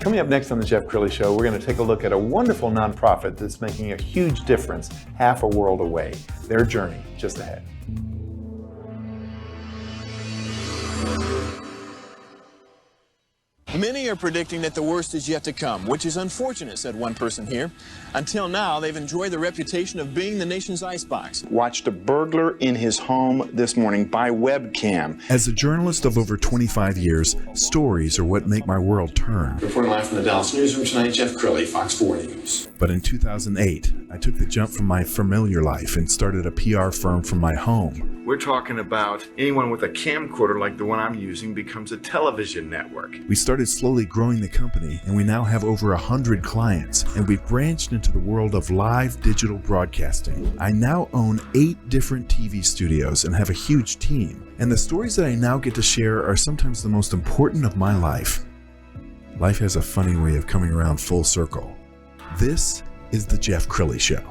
Coming up next on the Jeff Crilley Show, we're going to take a look at a wonderful nonprofit that's making a huge difference half a world away. Their journey just ahead. Many are predicting that the worst is yet to come, which is unfortunate, said one person here. Until now, they've enjoyed the reputation of being the nation's icebox. Watched a burglar in his home this morning by webcam. As a journalist of over 25 years, stories are what make my world turn. Reporting live from the Dallas newsroom tonight, Jeff Crilley, Fox 4 News. But in 2008, I took the jump from my familiar life and started a PR firm from my home. We're talking about anyone with a camcorder like the one I'm using becomes a television network. We started slowly growing the company, and we now have over 100 clients, and we've branched into the world of live digital broadcasting. I now own 8 different TV studios and have a huge team. And the stories that I now get to share are sometimes the most important of my life. Life has a funny way of coming around full circle. This is the Jeff Crilley Show.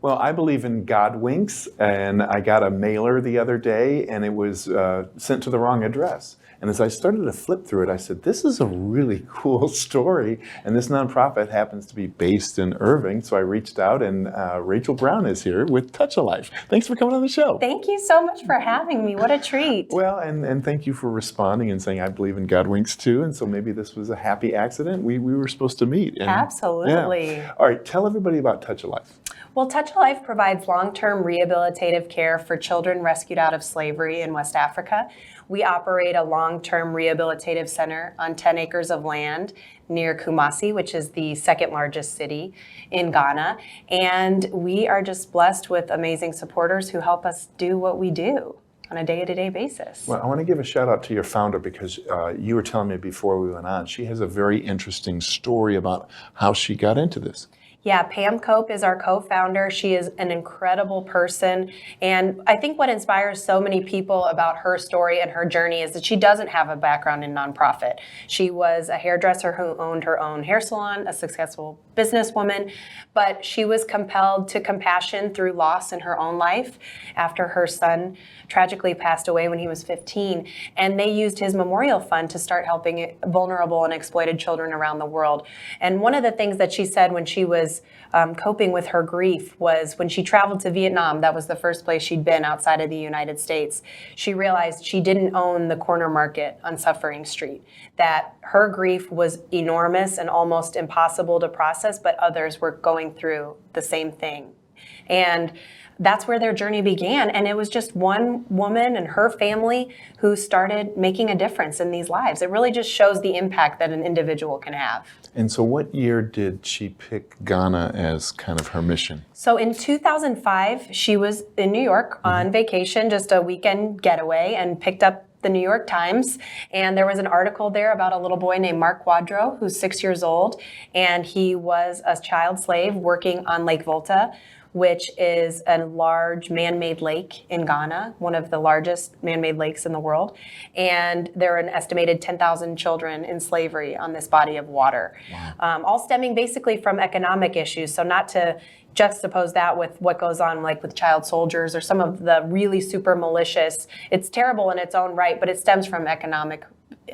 Well, I believe in God winks, and I got a mailer the other day, and it was sent to the wrong address. And as I started to flip through it, I said, this is a really cool story. And this nonprofit happens to be based in Irving. So I reached out, and Rachel Brown is here with Touch a Life. Thanks for coming on the show. Thank you so much for having me. What a treat. Well, and thank you for responding and saying, I believe in God winks too. And so maybe this was a happy accident. We were supposed to meet. And, absolutely. Yeah. All right, tell everybody about Touch a Life. Well, Touch a Life provides long-term rehabilitative care for children rescued out of slavery in West Africa. We operate a long-term rehabilitative center on 10 acres of land near Kumasi, which is the second largest city in Ghana. And we are just blessed with amazing supporters who help us do what we do on a day-to-day basis. Well, I want to give a shout out to your founder because you were telling me before we went on, she has a very interesting story about how she got into this. Yeah, Pam Cope is our co-founder. She is an incredible person. And I think what inspires so many people about her story and her journey is that she doesn't have a background in nonprofit. She was a hairdresser who owned her own hair salon, a successful businesswoman, but she was compelled to compassion through loss in her own life after her son tragically passed away when he was 15. And they used his memorial fund to start helping vulnerable and exploited children around the world. And one of the things that she said when she was coping with her grief was when she traveled to Vietnam, that was the first place she'd been outside of the United States, she realized she didn't own the corner market on Suffering Street, that her grief was enormous and almost impossible to process, but others were going through the same thing. And that's where their journey began. And it was just one woman and her family who started making a difference in these lives. It really just shows the impact that an individual can have. And so what year did she pick Ghana as kind of her mission? So in 2005, she was in New York on vacation, just a weekend getaway, and picked up the New York Times. And there was an article there about a little boy named Mark Quadro, who's 6 years old. And he was a child slave working on Lake Volta, which is a large man-made lake in Ghana, one of the largest man-made lakes in the world. And there are an estimated 10,000 children in slavery on this body of water, all stemming basically from economic issues. So not to juxtapose that with what goes on like with child soldiers or some of the really super malicious, it's terrible in its own right, but it stems from economic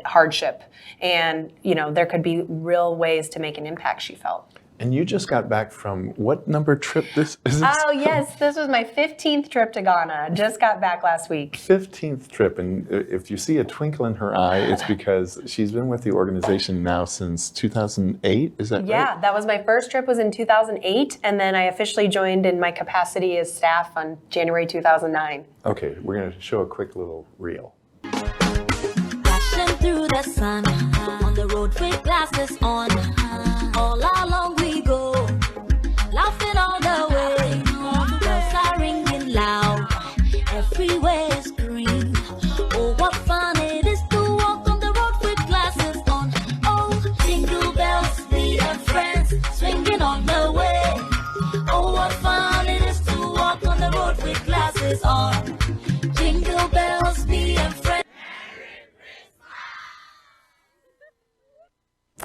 hardship. And, you know, there could be real ways to make an impact, she felt. And you just got back from what number trip this is? Oh, yes. This was my 15th trip to Ghana. Just got back last week. 15th trip. And if you see a twinkle in her eye, it's because she's been with the organization now since 2008. Is that right? Yeah, that was my first trip was in 2008. And then I officially joined in my capacity as staff on January 2009. Okay, we're going to show a quick little reel. Dashing through the sun, on the road with glasses on, all along we go, laughing all the way, bells are ringing loud, everywhere is green, oh what fun it is to walk on the road with glasses on, oh jingle bells, we are friends, swinging on the way, oh what fun it is to walk on the road with glasses on, jingle bells, we are friends.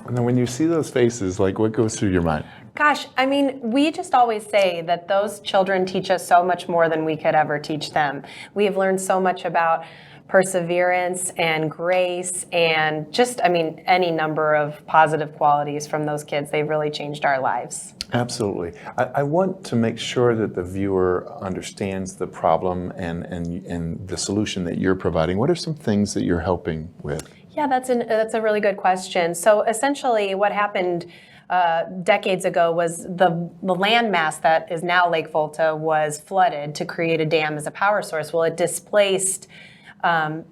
And then when you see those faces, like what goes through your mind? Gosh, I mean, we just always say that those children teach us so much more than we could ever teach them. We have learned so much about perseverance and grace and just, I mean, any number of positive qualities from those kids. They've really changed our lives. Absolutely. I want to make sure that the viewer understands the problem and the solution that you're providing. What are some things that you're helping with? Yeah, that's a really good question. So essentially what happened decades ago was the landmass that is now Lake Volta was flooded to create a dam as a power source. Well, it displaced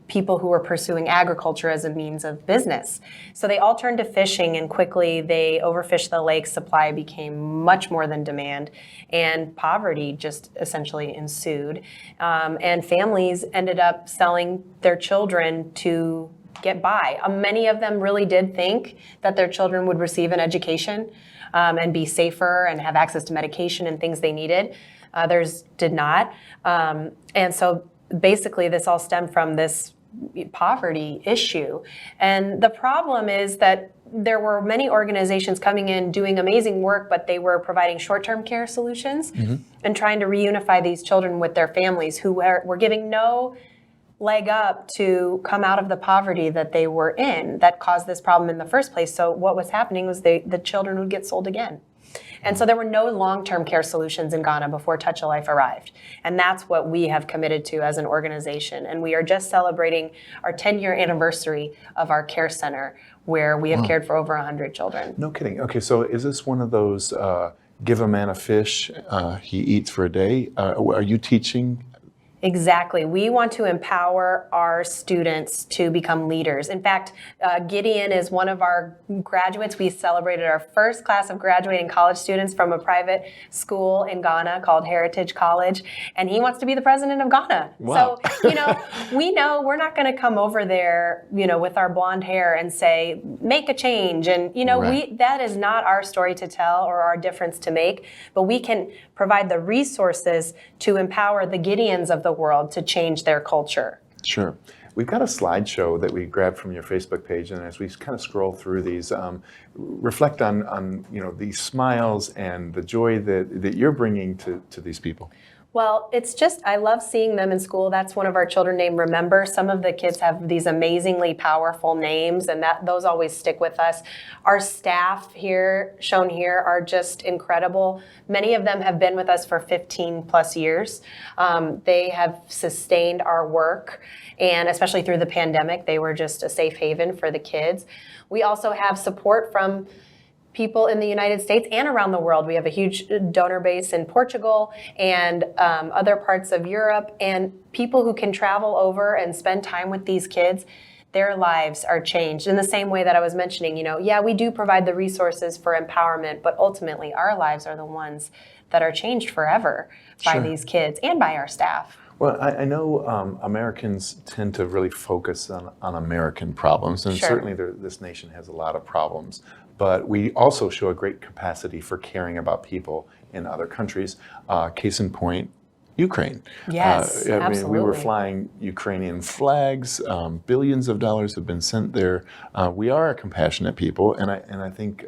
people who were pursuing agriculture as a means of business. So they all turned to fishing, and quickly they overfished the lake. Supply became much more than demand, and poverty just essentially ensued. And families ended up selling their children to get by. Many of them really did think that their children would receive an education and be safer and have access to medication and things they needed. Others did not. And so basically this all stemmed from this poverty issue. And the problem is that there were many organizations coming in doing amazing work, but they were providing short-term care solutions and trying to reunify these children with their families who were giving no leg up to come out of the poverty that they were in that caused this problem in the first place. So what was happening was the children would get sold again. And so there were no long-term care solutions in Ghana before Touch a Life arrived. And that's what we have committed to as an organization. And we are just celebrating our 10-year anniversary of our care center, where we have cared for over 100 children. No kidding. Okay, so is this one of those give a man a fish, he eats for a day? Are you teaching? Exactly. We want to empower our students to become leaders. In fact, Gideon is one of our graduates. We celebrated our first class of graduating college students from a private school in Ghana called Heritage College, and he wants to be the president of Ghana. Wow. So, we know we're not going to come over there, with our blonde hair and say, make a change. And, Right. that is not our story to tell or our difference to make, but we can provide the resources to empower the Gideons of the world to change their culture. Sure. We've got a slideshow that we grabbed from your Facebook page, and as we kind of scroll through these, reflect on these smiles and the joy that you're bringing to these people. Well, it's just, I love seeing them in school. That's one of our children named Remember. Some of the kids have these amazingly powerful names, and those always stick with us. Our staff here, shown here, are just incredible. Many of them have been with us for 15 plus years. They have sustained our work, and especially through the pandemic, they were just a safe haven for the kids. We also have support from people in the United States and around the world. We have a huge donor base in Portugal and other parts of Europe, and people who can travel over and spend time with these kids, their lives are changed in the same way that I was mentioning. We do provide the resources for empowerment, but ultimately our lives are the ones that are changed forever by these kids and by our staff. Well, I know Americans tend to really focus on American problems, and certainly this nation has a lot of problems. But we also show a great capacity for caring about people in other countries. Case in point, Ukraine. Yes, absolutely. We were flying Ukrainian flags. Billions of dollars have been sent there. We are a compassionate people, and I think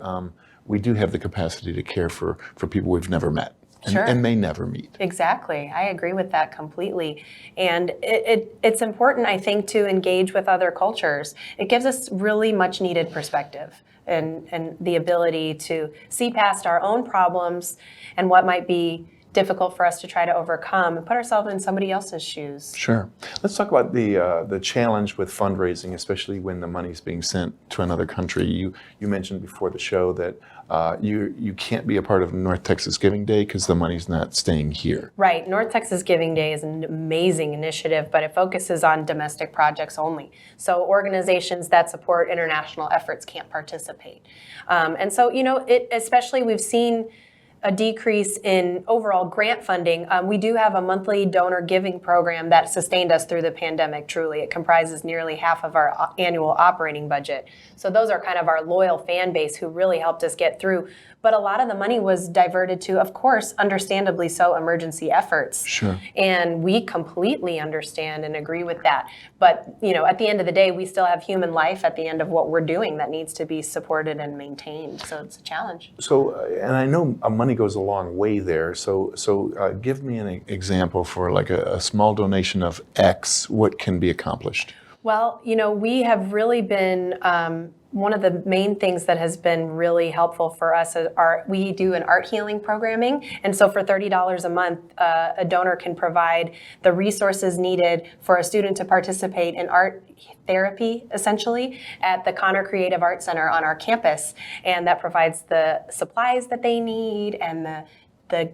we do have the capacity to care for people we've never met. And may never meet. Exactly. I agree with that completely. And it's important, I think, to engage with other cultures. It gives us really much needed perspective and the ability to see past our own problems and what might be difficult for us to try to overcome and put ourselves in somebody else's shoes. Sure. Let's talk about the challenge with fundraising, especially when the money's being sent to another country. You mentioned before the show that you can't be a part of North Texas Giving Day because the money's not staying here. Right. North Texas Giving Day is an amazing initiative, but it focuses on domestic projects only. So organizations that support international efforts can't participate. And so, especially we've seen a decrease in overall grant funding. We do have a monthly donor giving program that sustained us through the pandemic, truly. It comprises nearly half of our annual operating budget. So those are kind of our loyal fan base who really helped us get through. But a lot of the money was diverted to, of course, understandably so, emergency efforts. Sure. And we completely understand and agree with that. But, at the end of the day, we still have human life at the end of what we're doing that needs to be supported and maintained. So it's a challenge. So, and I know money goes a long way there. So give me an example for like a small donation of X, what can be accomplished? Well, we have really been, one of the main things that has been really helpful for us is we do an art healing programming. And so for $30 a month, a donor can provide the resources needed for a student to participate in art therapy, essentially, at the Connor Creative Arts Center on our campus. And that provides the supplies that they need and the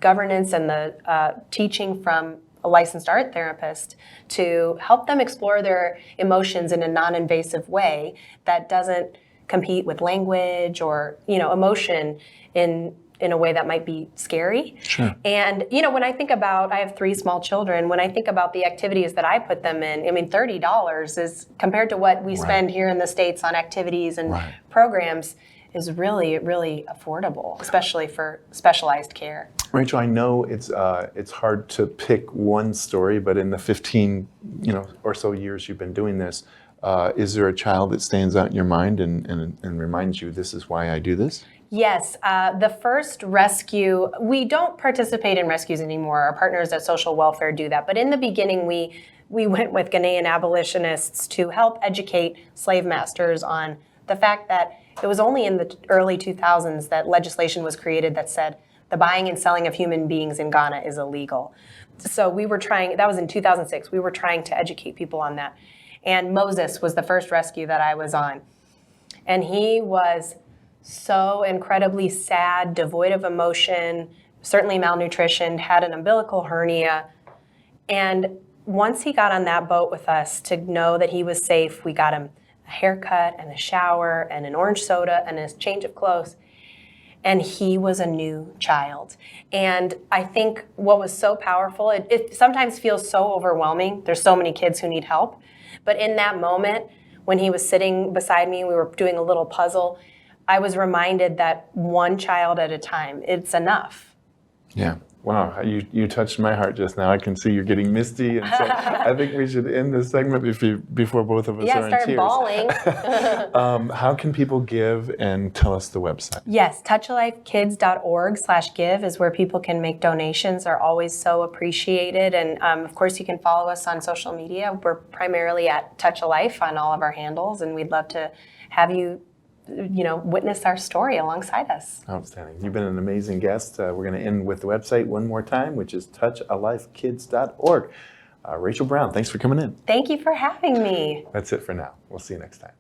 governance and the teaching from a licensed art therapist to help them explore their emotions in a non-invasive way that doesn't compete with language or, emotion in a way that might be scary. Sure. And, when I think about, I have 3 small children, when I think about the activities that I put them in, $30 is, compared to what we spend here in the States on activities and programs, is really, really affordable, especially for specialized care. Rachel, I know it's hard to pick one story, but in the 15 or so years you've been doing this, is there a child that stands out in your mind and reminds you this is why I do this? Yes, the first rescue, we don't participate in rescues anymore. Our partners at Social Welfare do that. But in the beginning, we went with Ghanaian abolitionists to help educate slave masters on the fact that it was only in the early 2000s that legislation was created that said the buying and selling of human beings in Ghana is illegal. So we were trying, that was in 2006, we were trying to educate people on that. And Moses was the first rescue that I was on. And he was so incredibly sad, devoid of emotion, certainly malnutrition, had an umbilical hernia. And once he got on that boat with us, to know that he was safe, we got him a haircut and a shower and an orange soda and a change of clothes. And he was a new child. And I think what was so powerful, it sometimes feels so overwhelming. There's so many kids who need help. But in that moment, when he was sitting beside me, we were doing a little puzzle, I was reminded that one child at a time, it's enough. Yeah. Wow, you touched my heart just now. I can see you're getting misty, and so I think we should end this segment before both of us are in start tears. bawling. How can people give, and tell us the website? Yes, touchalifekids.org/give is where people can make donations. Are always so appreciated. And of course, you can follow us on social media. We're primarily at Touch a Life on all of our handles, and we'd love to have you witness our story alongside us. Outstanding. You've been an amazing guest. We're going to end with the website one more time, which is touchalifekids.org. Rachel Brown, thanks for coming in. Thank you for having me. That's it for now. We'll see you next time.